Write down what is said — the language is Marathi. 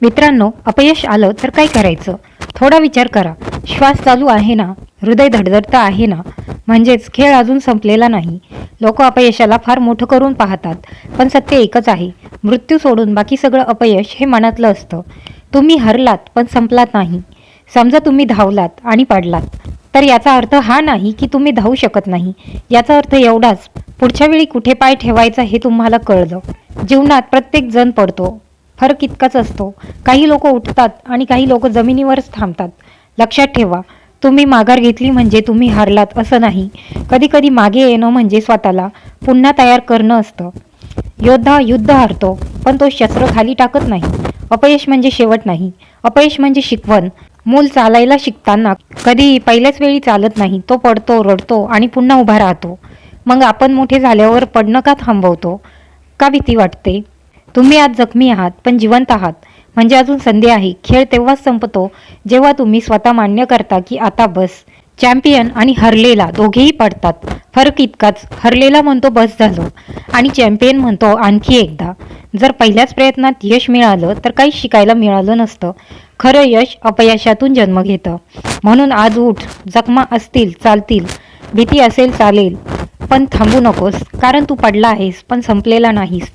मित्रांनो, अपयश आलं तर काय करायचं? थोडा विचार करा. श्वास चालू आहे ना? हृदय धडधडतं आहे ना? म्हणजेच खेळ अजून संपलेला नाही. लोक अपयशाला फार मोठं करून पाहतात, पण सत्य एकच आहे. मृत्यू सोडून बाकी सगळं अपयश हे मनातलं असतं. तुम्ही हरलात पण संपलात नाही. समजा तुम्ही धावलात आणि पडलात, तर याचा अर्थ हा नाही की तुम्ही धावू शकत नाही. याचा अर्थ एवढाच, पुढच्या वेळी कुठे पाय ठेवायचा हे तुम्हाला कळलं. जीवनात प्रत्येक जण पडतो, फरक इतकाच असतो. काही लोक उठतात आणि काही लोक जमिनीवरच थांबतात. लक्षात ठेवा, तुम्ही माघार घेतली म्हणजे तुम्ही हारलात असं नाही. कधी कधी मागे येणं म्हणजे स्वतःला पुन्हा तयार करणं असतं. योद्धा युद्ध हारतो, पण तो शस्त्र खाली टाकत नाही. अपयश म्हणजे शेवट नाही, अपयश म्हणजे शिकवण. मूल चालायला शिकताना कधी पहिल्याच वेळी चालत नाही. तो पडतो, रडतो आणि पुन्हा उभा राहतो. मग आपण मोठे झाल्यावर पडणं का थांबवतो? का भीती वाटते? तुम्ही आज जखमी आहात पण जिवंत आहात, म्हणजे अजून संधी आहे. खेळ तेव्हाच संपतो जेव्हा तुम्ही स्वतः मान्य करता की आता बस. चॅम्पियन आणि हरलेला दोघेही पडतात. फरक इतकाच, हरलेला म्हणतो बस झालं आणि चॅम्पियन म्हणतो आणखी एकदा. जर पहिल्याच प्रयत्नात यश मिळालं तर काही शिकायला मिळालं नसतं. खरं यश अपयशातून जन्म घेतं. म्हणून आज उठ. जखमा असतील चालतील, भीती असेल चालेल, पण थांबू नकोस, कारण तू पडला आहेस पण संपलेला नाहीस.